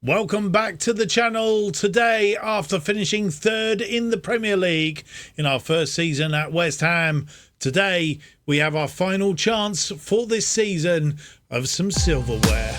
Welcome back to the channel. Today, after finishing third in the Premier League in our first season at West Ham, today we have our final chance for this season of some silverware.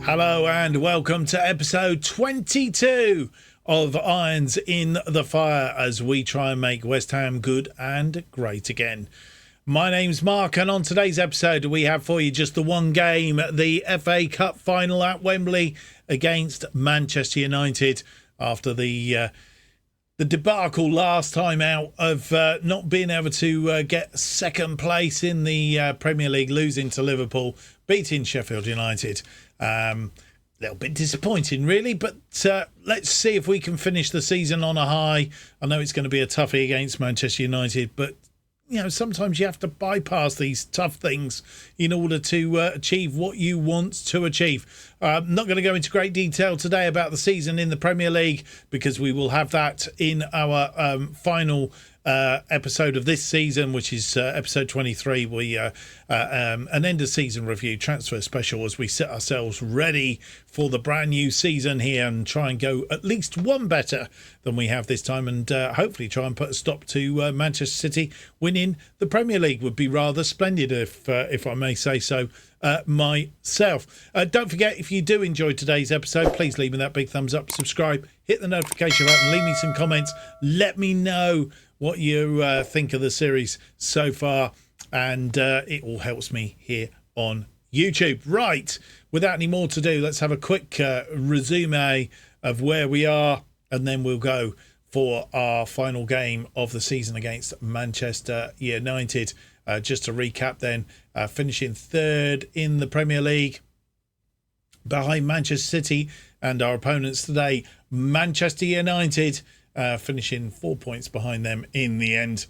Hello and welcome to episode 22 of Irons in the Fire as we try and make West Ham good and great again. My name's Mark, and on today's episode we have for you just the one game, the FA Cup final at Wembley against Manchester United after the debacle last time out of not being able to get second place in the Premier League, losing to Liverpool, beating Sheffield United. A little bit disappointing, really, but let's see if we can finish the season on a high. I know it's going to be a toughie against Manchester United, but you know, sometimes you have to bypass these tough things in order to achieve what you want to achieve. I'm not going to go into great detail today about the season in the Premier League because we will have that in our final episode of this season, which is episode 23. We an end of season review, transfer special, as we set ourselves ready for the brand new season here and try and go at least one better than we have this time, and hopefully try and put a stop to Manchester City winning the Premier League. Would be rather splendid if I may say so myself. Don't forget, if you do enjoy today's episode, please leave me that big thumbs up, subscribe, hit the notification button, leave me some comments, let me know what you think of the series so far, and it all helps me here on YouTube. Right, without any more to do, let's have a quick resume of where we are, and then we'll go for our final game of the season against Manchester United. Just to recap then, finishing third in the Premier League behind Manchester City, and our opponents today, Manchester United, finishing 4 points behind them in the end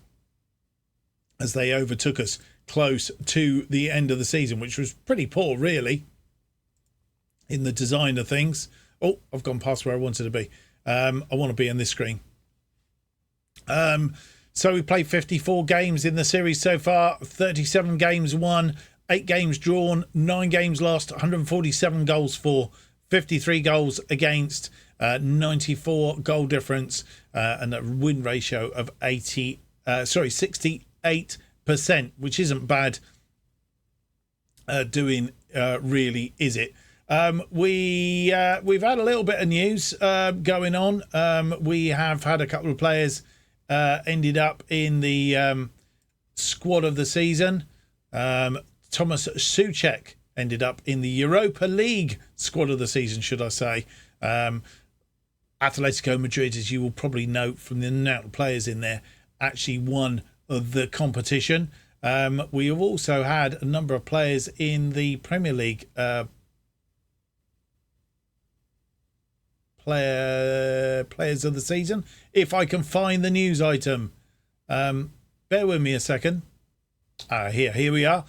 as they overtook us close to the end of the season, which was pretty poor, really, in the design of things. Oh, I've gone past where I wanted to be. I want to be on this screen. So we played 54 games in the series so far, 37 games won, 8 games drawn, 9 games lost, 147 goals for, 53 goals against, 94 goal difference, and a win ratio of 68%, which isn't bad doing, really, is it? We've had a little bit of news going on. We have had a couple of players ended up in the squad of the season. Thomas Souček ended up in the Europa League squad of the season, should I say. Atletico Madrid, as you will probably note from the amount of players in there, actually won the competition. We have also had a number of players in the Premier League players of the season. If I can find the news item, bear with me a second. Here we are.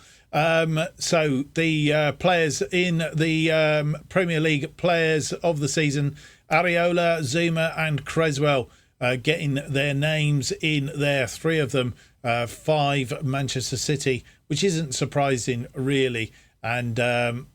So the players in the Premier League players of the season, Areola, Zuma and Creswell, getting their names in there. 3 of them, 5 Manchester City, which isn't surprising, really. And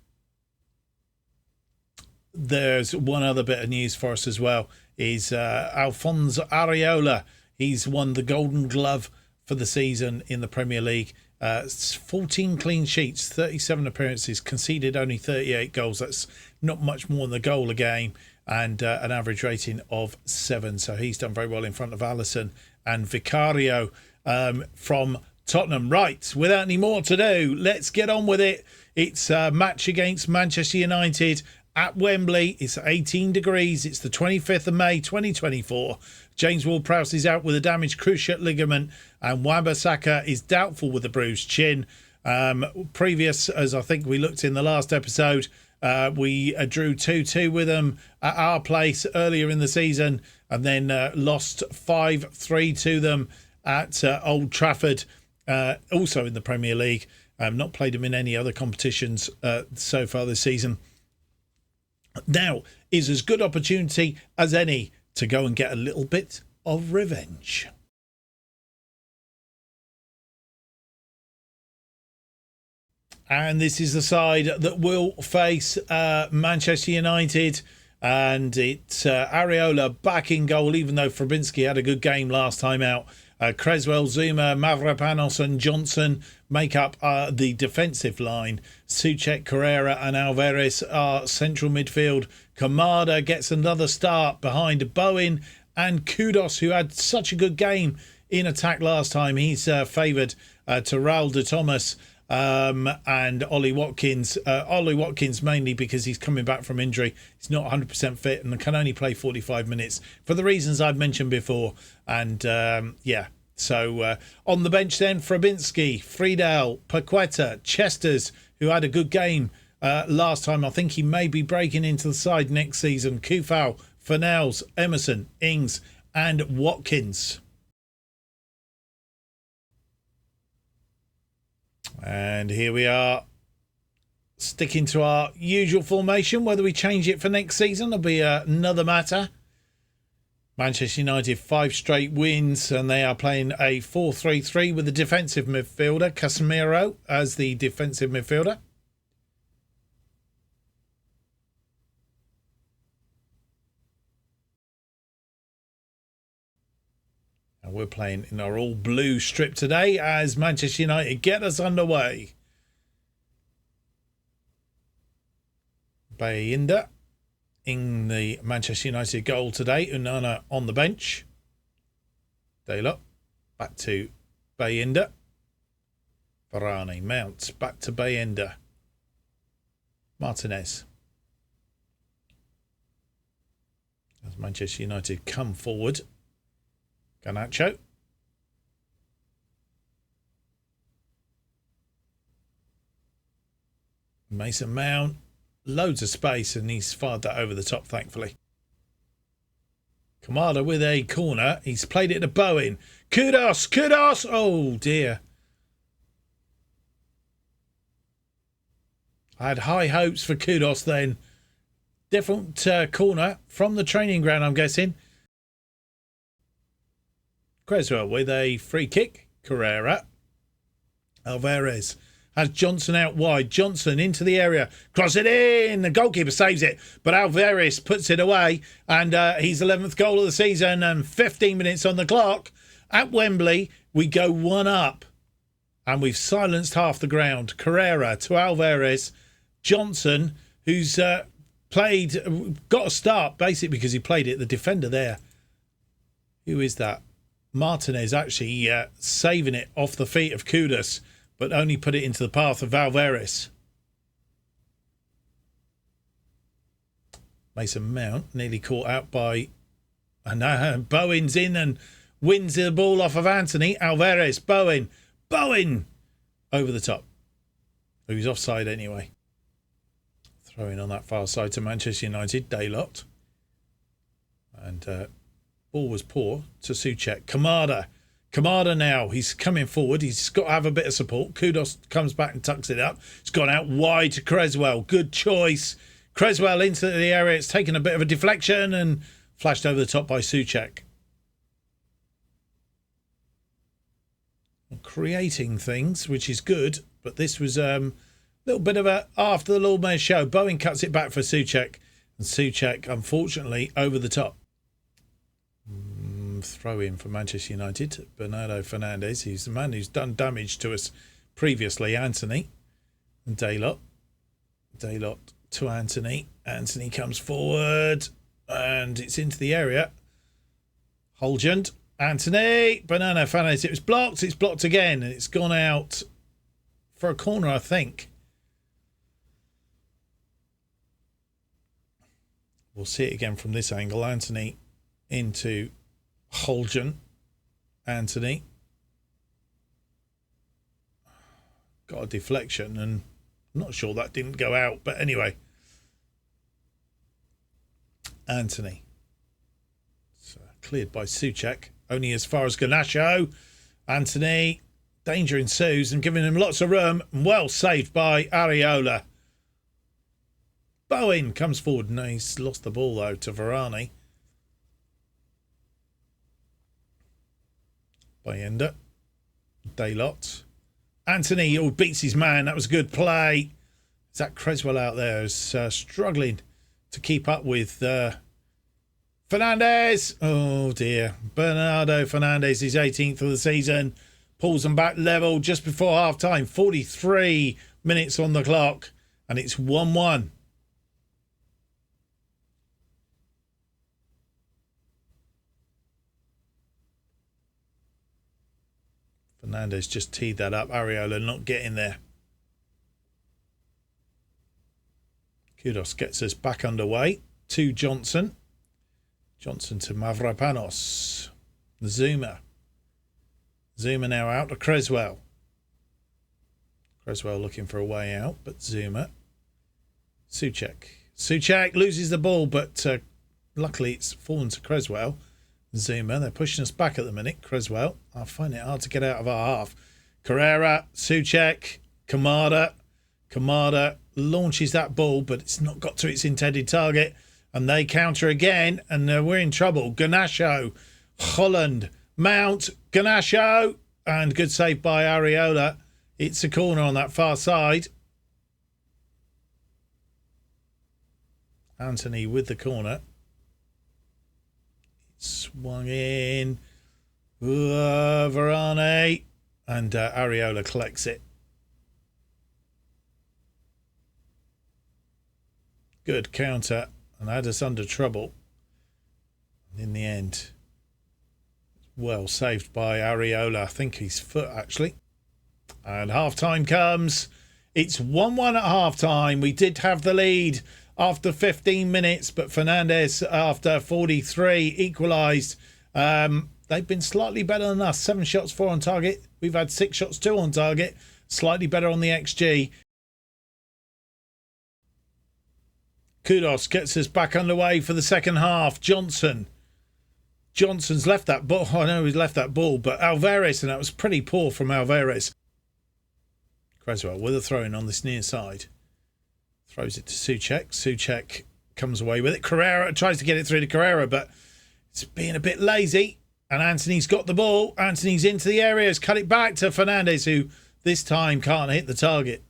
there's one other bit of news for us as well, is Alphonse Areola. He's won the Golden Glove for the season in the Premier League. 14 clean sheets, 37 appearances, conceded only 38 goals. That's not much more than a goal a game, and an average rating of 7. So he's done very well in front of Alisson and Vicario from Tottenham. Right, without any more to do, let's get on with it. It's a match against Manchester United at Wembley. It's 18 degrees. It's the 25th of May 2024. James Ward-Prowse is out with a damaged cruciate ligament, and Wan-Bissaka is doubtful with a bruised chin. Previous, as I think we looked in the last episode, we drew 2-2 with them at our place earlier in the season, and then lost 5-3 to them at Old Trafford also in the Premier League. Not played him in any other competitions so far this season. Now is as good opportunity as any to go and get a little bit of revenge. And this is the side that will face Manchester United. And it's Areola back in goal, even though Fabianski had a good game last time out. Creswell, Zuma, Mavropanos and Johnson make up the defensive line. Souček, Carrera and Alvarez are central midfield. Kamada gets another start behind Bowen and Kudos, who had such a good game in attack last time. He's favoured to Raul de Thomas and Ollie Watkins. Ollie Watkins mainly because he's coming back from injury. He's not 100% fit and can only play 45 minutes for the reasons I've mentioned before. And so on the bench then, Fabianski, Friedel, Paqueta, Chesters, who had a good game last time. I think he may be breaking into the side next season. Kufal, Fernels, Emerson, Ings and Watkins. And here we are, sticking to our usual formation. Whether we change it for next season will be another matter. Manchester United 5 straight wins, and they are playing a 4-3-3 with the defensive midfielder, Casemiro, as the defensive midfielder. And we're playing in our all-blue strip today as Manchester United get us underway. Bayinda in the Manchester United goal today. Unana on the bench. Dalot back to Bayinda. Varane, Mounts back to Bayinda. Martinez. As Manchester United come forward. Garnacho. Mason Mount. Loads of space and he's fired that over the top, thankfully. Kamada with a corner. He's played it to Bowen. Kudos! Kudos! Oh, dear. I had high hopes for Kudos then. Different corner from the training ground, I'm guessing. Creswell with a free kick. Carrera. Alvarez has Johnson out wide. Johnson into the area. Cross it in. The goalkeeper saves it. But Alvarez puts it away. And he's 11th goal of the season and 15 minutes on the clock. At Wembley, we go 1 up. And we've silenced half the ground. Carrera to Alvarez. Johnson, who's got a start, basically, because he played it. The defender there. Who is that? Martinez actually saving it off the feet of Kudos, but only put it into the path of Alvarez. Mason Mount nearly caught out by... And Bowen's in and wins the ball off of Anthony. Alvarez, Bowen over the top. He was offside anyway. Throwing on that far side to Manchester United. Dalot. And ball was poor to Souček. Kamada now. He's coming forward. He's got to have a bit of support. Kudos comes back and tucks it up. It's gone out wide to Creswell. Good choice. Creswell into the area. It's taken a bit of a deflection and flashed over the top by Souček. Creating things, which is good. But this was a little bit of a after the Lord Mayor show. Bowen cuts it back for Souček. And Souček, unfortunately, over the top. Throw in for Manchester United. Bernardo Fernandez, he's the man who's done damage to us previously. Anthony and Dalot to Anthony. Anthony comes forward and it's into the area. Holgent, Anthony, Bernardo Fernandez. It was blocked. It's blocked again and it's gone out for a corner, I think. We'll see it again from this angle. Anthony into Holgen. Anthony got a deflection and I'm not sure that didn't go out, but anyway, Anthony cleared by Souček, only as far as Garnacho. Anthony Danger ensues and giving him lots of room. Well saved by Areola. Bowen comes forward. No, he's lost the ball though to Varane. Bayenda. Daylot. Anthony beats his man. That was a good play. Zach Creswell out there is struggling to keep up with Fernandes. Oh dear. Bernardo Fernandes, his 18th of the season. Pulls them back level just before half time. 43 minutes on the clock. And it's 1-1. Fernandes just teed that up. Areola not getting there. Kudos gets us back underway. To Johnson. Johnson to Mavropanos. Zuma. Zuma now out to Creswell. Creswell looking for a way out, but Zuma. Souček. Souček loses the ball, but luckily it's fallen to Creswell. Zuma, they're pushing us back at the minute. Creswell, I find it hard to get out of our half. Carrera, Souček, Kamada. Kamada launches that ball, but it's not got to its intended target. And they counter again, and we're in trouble. Garnacho, Holland, Mount, Garnacho, and good save by Areola. It's a corner on that far side. Anthony with the corner. Swung in. Varane. And Areola collects it. Good counter. And had us under trouble. And in the end, well saved by Areola. I think his foot, actually. And half-time comes. It's 1-1 at half-time. We did have the lead after 15 minutes, but Fernandes, after 43, equalised. They've been slightly better than us. 7 shots, 4 on target. We've had 6 shots, 2 on target. Slightly better on the XG. Kudos gets us back underway for the second half. Johnson's left that ball. I know he's left that ball, but Alvarez, and that was pretty poor from Alvarez. Creswell with a throw-in on this near side. Throws it to Souček. Souček comes away with it. Carrera tries to get it through to Carrera, but it's being a bit lazy. And Anthony's got the ball. Anthony's into the area. Has cut it back to Fernandes, who this time can't hit the target.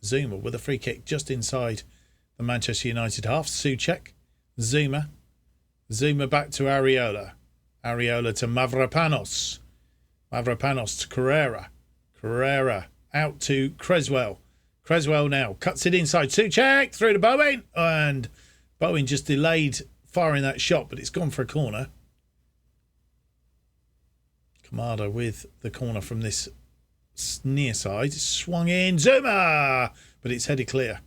Zuma with a free kick just inside the Manchester United half. Souček. Zuma. Zuma back to Areola. Areola to Mavropanos. Mavropanos to Carrera. Carrera out to Creswell. Creswell now cuts it inside. Souček through to Bowen. And Bowen just delayed firing that shot, but it's gone for a corner. Kamada with the corner from this near side. Swung in. Zuma! But it's headed clear.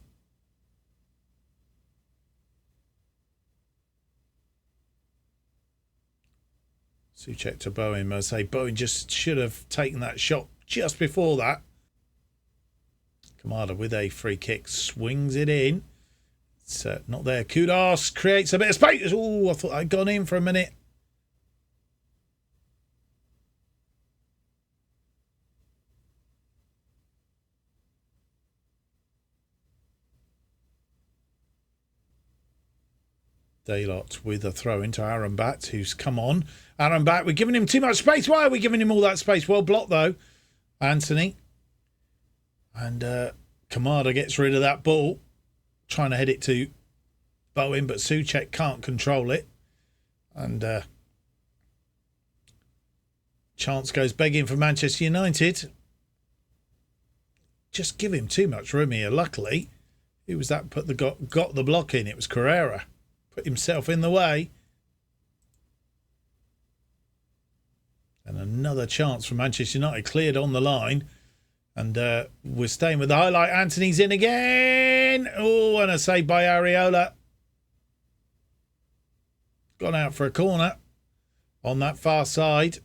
Souček to Bowen. I say Bowen just should have taken that shot just before that. Kamada with a free kick. Swings it in. It's not there. Kudos creates a bit of space. Oh, I thought I'd gone in for a minute. Daylot with a throw into Aaron Bat, who's come on. Aaron Bat, we're giving him too much space. Why are we giving him all that space? Well blocked, though. Anthony. And Kamada gets rid of that ball. Trying to head it to Bowen, but Souček can't control it. And chance goes begging for Manchester United. Just give him too much room here. Luckily, who was that got the block in? It was Carrera. Put himself in the way. And another chance for Manchester United. Cleared on the line. And we're staying with the highlight. Anthony's in again. Oh, and a save by Areola. Gone out for a corner. On that far side.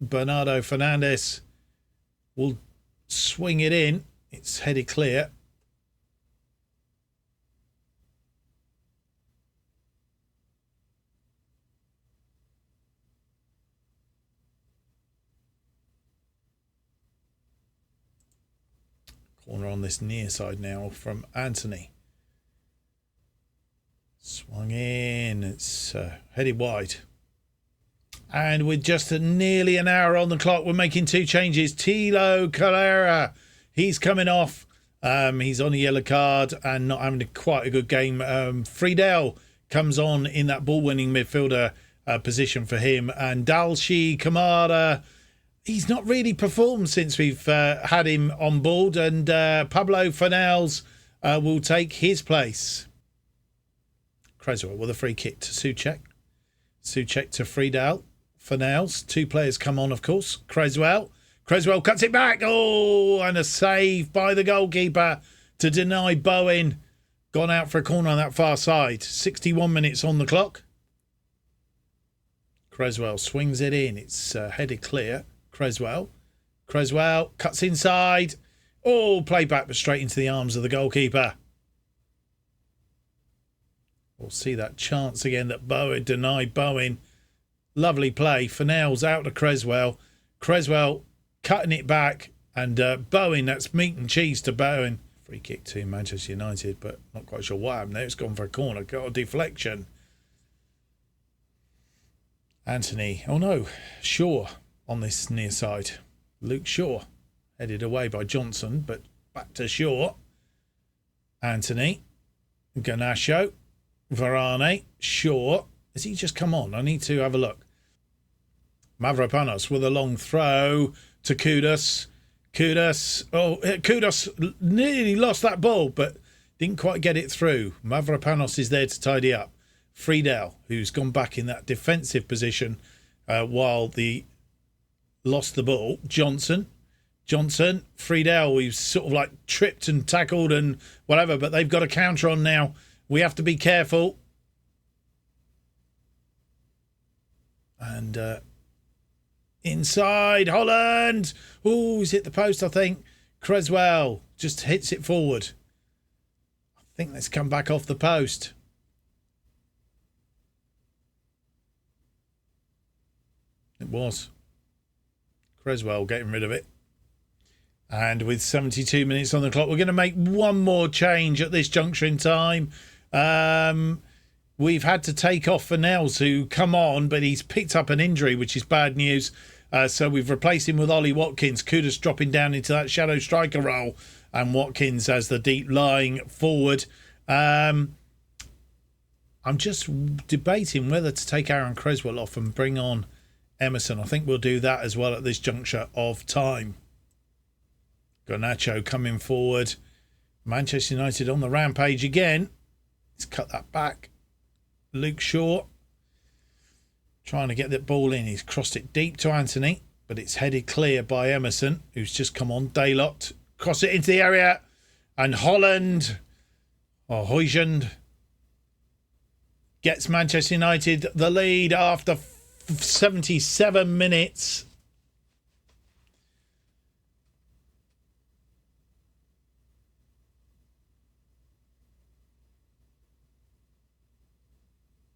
Bernardo Fernandes will swing it in. It's headed clear. Corner on this near side now from Anthony. Swung in. It's headed wide. And with just nearly an hour on the clock, we're making two changes. Tilo Carrera, he's coming off. He's on a yellow card and not having quite a good game. Friedel comes on in that ball-winning midfielder position for him. And Dalshi Kamara, he's not really performed since we've had him on board. And Pablo Fornals will take his place. Creswell with a free kick to Souček. Souček to Friedel. Fornals. Two players come on, of course. Creswell cuts it back. Oh, and a save by the goalkeeper to deny Bowen. Gone out for a corner on that far side. 61 minutes on the clock. Creswell swings it in. It's headed clear. Creswell cuts inside. Oh, play back but straight into the arms of the goalkeeper. We'll see that chance again that Bowen denied Bowen. Lovely play. Fornals out to Creswell. Creswell cutting it back. And Bowen, that's meat and cheese to Bowen. Free kick to Manchester United, but not quite sure what happened there. It's gone for a corner. Got a deflection. Anthony. Oh no. Shaw on this near side. Luke Shaw. Headed away by Johnson, but back to Shaw. Anthony. Garnacho. Varane. Shaw. Has he just come on? I need to have a look. Mavropanos with a long throw to Kudus. Kudus nearly lost that ball, but didn't quite get it through. Mavropanos is there to tidy up. Friedel, who's gone back in that defensive position while lost the ball. Johnson, Friedel, we've sort of like tripped and tackled and whatever, but they've got a counter on now. We have to be careful. And inside, Holland. Oh, he's hit the post, I think. Creswell just hits it forward. I think that's come back off the post. It was. Creswell getting rid of it. And with 72 minutes on the clock, we're going to make one more change at this juncture in time. We've had to take off Fornals, who come on, but he's picked up an injury, which is bad news. So we've replaced him with Ollie Watkins. Kudus dropping down into that shadow striker role, and Watkins as the deep lying forward. I'm just debating whether to take Aaron Creswell off and bring on Emerson. I think we'll do that as well at this juncture of time. Garnacho coming forward. Manchester United on the rampage again. He's cut that back. Luke Shaw trying to get that ball in. He's crossed it deep to Anthony, but it's headed clear by Emerson, who's just come on. Daylot cross it into the area, and Holland or Huijsen gets Manchester United the lead after 77 minutes.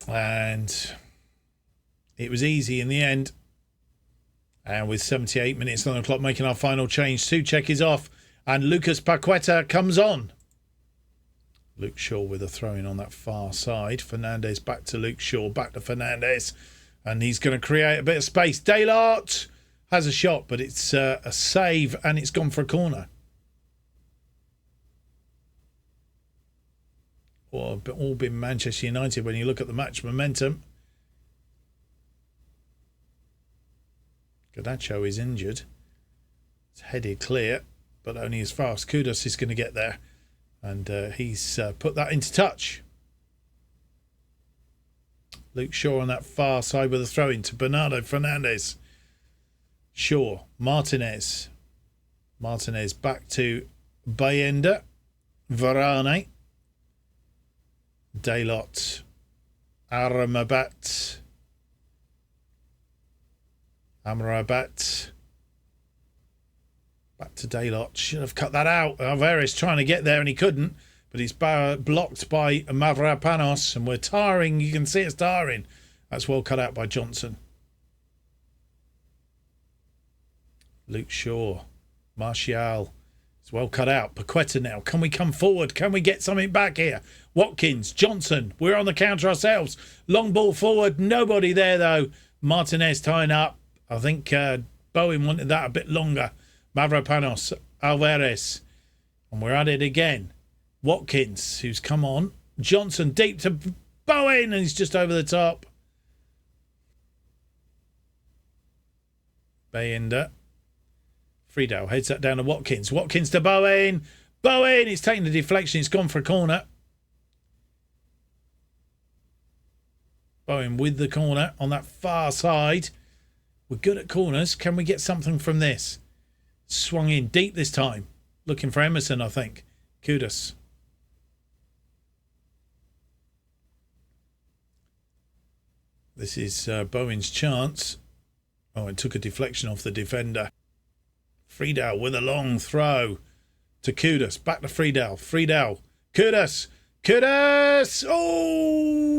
And it was easy in the end. And with 78 minutes on the clock, making our final change, Souček is off and Lucas Paqueta comes on. Luke Shaw with a throw-in on that far side. Fernandes back to Luke Shaw, back to Fernandes. And he's going to create a bit of space. Daylot has a shot, but it's a save and it's gone for a corner. All been Manchester United when you look at the match momentum. Garnacho is injured. It's headed clear, but only as far as Kudus is going to get there. And he's put that into touch. Luke Shaw on that far side with a throw-in to Bernardo Fernandes. Shaw, Martinez. Martinez back to Bayenda. Varane. Daylot, Amrabat, back to Daylot. Should have cut that out. Alvarez trying to get there and he couldn't, but he's blocked by Mavropanos, and we're tiring. You can see it's tiring. That's well cut out by Johnson. Luke Shaw, Martial. It's well cut out. Paqueta now. Can we come forward? Can we get something back here? Watkins, Johnson. We're on the counter ourselves. Long ball forward. Nobody there, though. Martinez tying up. I think Bowen wanted that a bit longer. Mavropanos, Alvarez. And we're at it again. Watkins, who's come on. Johnson deep to Bowen, and he's just over the top. Bayender. Friedel heads that down to Watkins. Watkins to Bowen. Bowen is taking the deflection. It's gone for a corner. Bowen with the corner on that far side. We're good at corners. Can we get something from this? Swung in deep this time. Looking for Emerson, I think. Kudos. This is Bowen's chance. Oh, it took a deflection off the defender. Friedel with a long throw to Kudos. Back to Friedel. Friedel. Kudos. Kudos! Oh!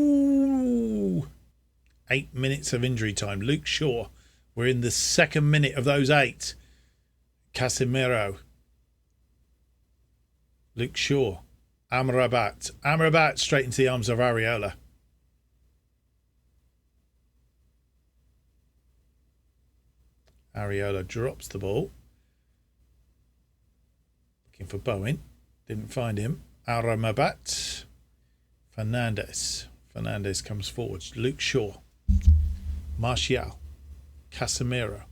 8 minutes of injury time. Luke Shaw. We're in the second minute of those 8. Casemiro. Luke Shaw. Amrabat. Amrabat straight into the arms of Areola. Areola drops the ball. Looking for Bowen. Didn't find him. Amrabat. Fernandez. Fernandez comes forward. Luke Shaw. Martial. Casemiro.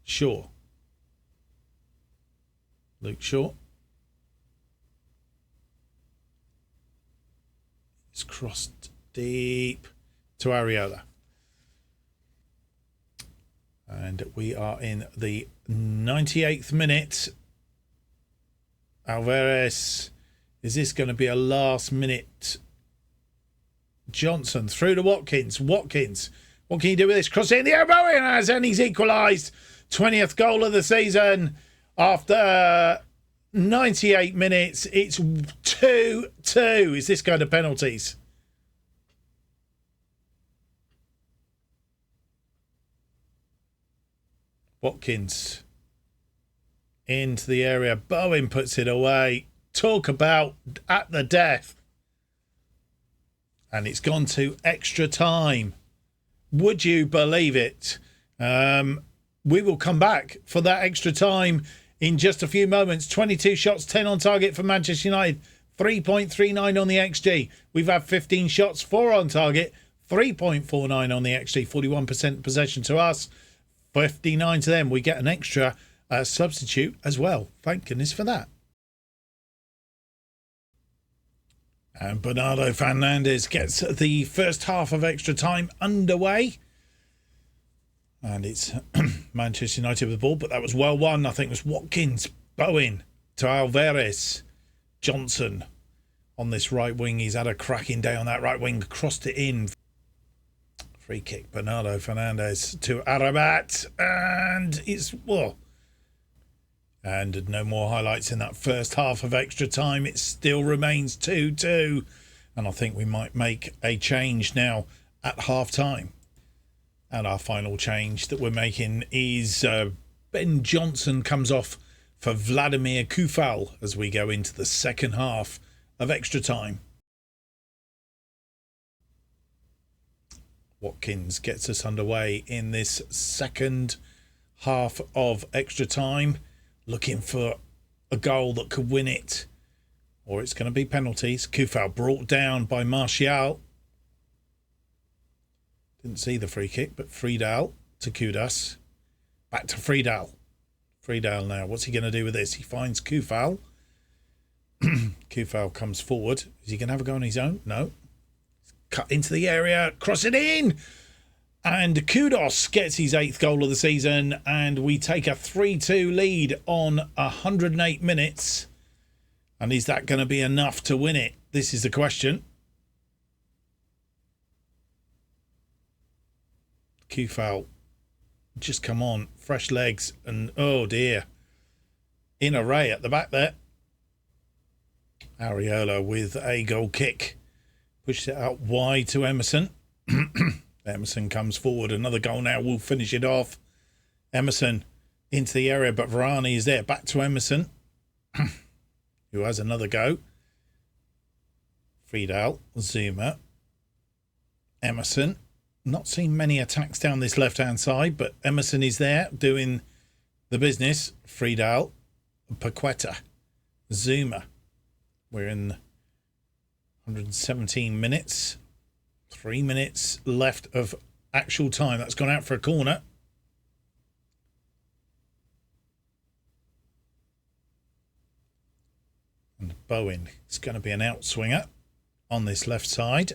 Shaw. Luke Shaw. It's crossed deep to Areola. And we are in the 98th minute. Alvarez. Is this going to be a last minute? Johnson through to Watkins. Watkins. What can you do with this? Cross it in the elbow and he's equalised. 20th goal of the season. After 98 minutes, it's 2-2. Is this going to penalties? Watkins into the area. Bowen puts it away. Talk about at the death. And it's gone to extra time. Would you believe it? We will come back for that extra time in just a few moments. 22 shots, 10 on target for Manchester United. 3.39 on the XG. We've had 15 shots, 4 on target. 3.49 on the XG. 41% possession to us. 59 to them. We get an extra substitute as well. Thank goodness for that. And Bernardo Fernandez gets the first half of extra time underway. And it's Manchester United with the ball, but that was well won. I think it was Watkins, Bowen to Alvarez. Johnson on this right wing. He's had a cracking day on that right wing. Crossed it in. Free kick, Bernardo Fernandez to Arabat. And it's, well, and no more highlights in that first half of extra time. It still remains 2-2. And I think we might make a change now at half time. And our final change that we're making is Ben Johnson comes off for Vladimir Kufal as we go into the second half of extra time. Watkins gets us underway in this second half of extra time, looking for a goal that could win it, or it's going to be penalties. Kufal brought down by Martial. Didn't see the free kick, but Friedel to Kudas. Back to Friedel. Friedel now. What's he going to do with this? He finds Kufal. Kufal comes forward. Is he going to have a go on his own? No. Cut into the area. Cross it in. And Kudos gets his 8th goal of the season. And we take a 3-2 lead on 108 minutes. And is that going to be enough to win it? This is the question. Kufal just come on, fresh legs, and oh dear, in array at the back there. Areola with a goal kick, pushes it out wide to Emerson. Emerson comes forward, another goal now will finish it off. Emerson into the area, but Varane is there, back to Emerson. who has another go. Friedel, Zuma, Emerson. Not seen many attacks down this left-hand side, but Emerson is there doing the business. Friedel, Paqueta, Zuma. We're in 117 minutes. 3 minutes left of actual time. That's gone out for a corner. And Bowen is going to be an outswinger on this left side.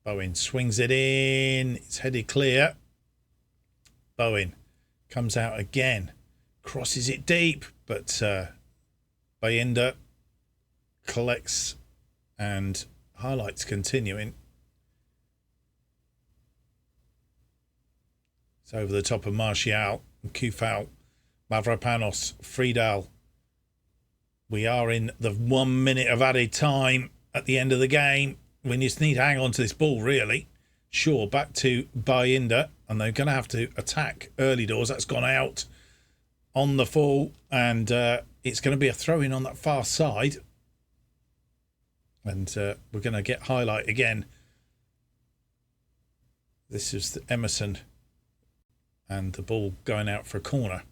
Bowen swings it in. It's headed clear. Bowen comes out again. Crosses it deep. But Bayinda collects and highlights continuing. It's over the top of Martial and Kufal. Mavropanos, Friedel. We are in the 1 minute of added time at the end of the game. We just need to hang on to this ball, really. Sure, back to Bayinda, and they're going to have to attack early doors. That's gone out on the full, and it's going to be a throw-in on that far side. And we're going to get highlight again. This is the Emerson, and the ball going out for a corner.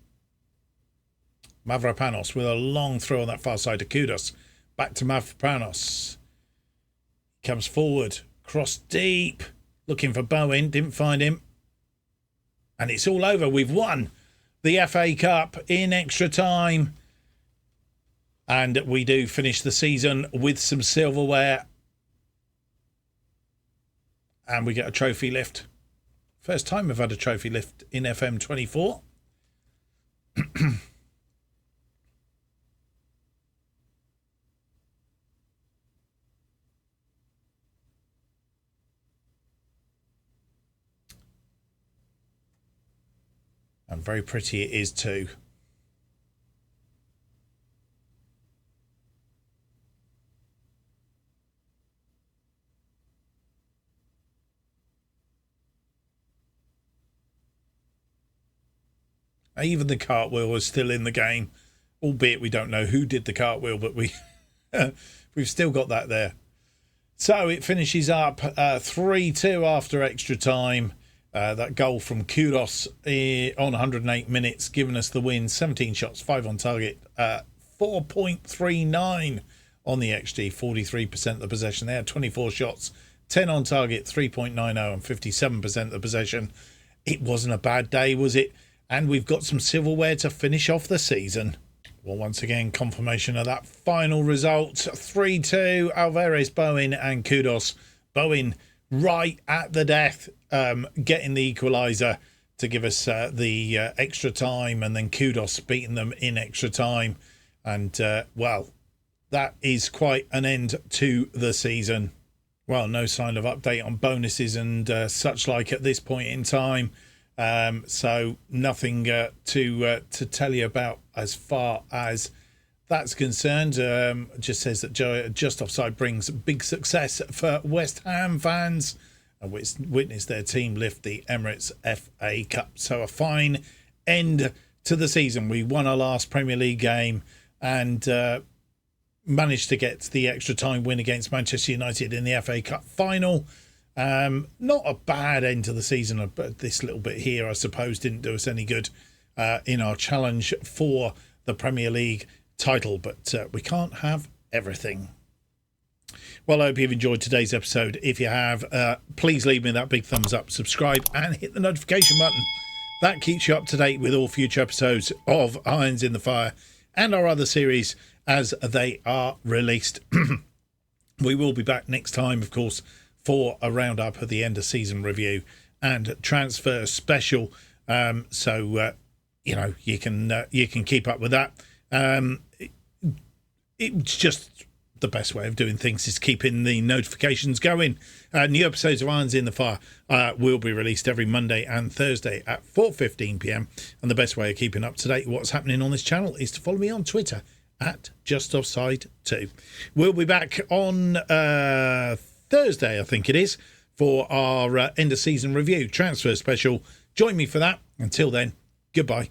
Mavropanos with a long throw on that far side to Kudos. Back to Mavropanos. Comes forward. Cross deep. Looking for Bowen. Didn't find him. And it's all over. We've won the FA Cup in extra time. And we do finish the season with some silverware. And we get a trophy lift. First time we've had a trophy lift in FM24. And very pretty it is too. Even the cartwheel is still in the game, albeit we don't know who did the cartwheel, but we've still got that there. So it finishes up 3-2 after extra time. That goal from Kudos on 108 minutes, giving us the win. 17 shots, 5 on target, 4.39 on the XG, 43% of the possession. They had 24 shots, 10 on target, 3.90 and 57% of the possession. It wasn't a bad day, was it? And we've got some silverware to finish off the season. Well, once again, confirmation of that final result. 3-2, Alvarez, Bowen and Kudos. Bowen right at the death, getting the equaliser to give us the extra time, and then Kudos beating them in extra time. And, well, that is quite an end to the season. Well, no sign of update on bonuses and such like at this point in time. So nothing to tell you about as far as that's concerned. Just says that Just Offside brings big success for West Ham fans and witness their team lift the Emirates FA Cup. So a fine end to the season. We won our last Premier League game and managed to get the extra time win against Manchester United in the FA Cup final. Not a bad end to the season, but this little bit here, I suppose, didn't do us any good in our challenge for the Premier League title, but we can't have everything. Well, I hope you've enjoyed today's episode. If you have, please leave me that big thumbs up, subscribe and hit the notification button. That keeps you up to date with all future episodes of Irons in the Fire and our other series as they are released. We will be back next time, of course, for a roundup of the end of season review and transfer special. So you know, you can keep up with that. It's just the best way of doing things is keeping the notifications going. New episodes of Irons in the Fire will be released every Monday and Thursday at 4:15 p.m. And the best way of keeping up to date with what's happening on this channel is to follow me on Twitter at JustOffsideFM. We'll be back on Thursday, I think it is, for our end of season review transfer special. Join me for that. Until then, Goodbye.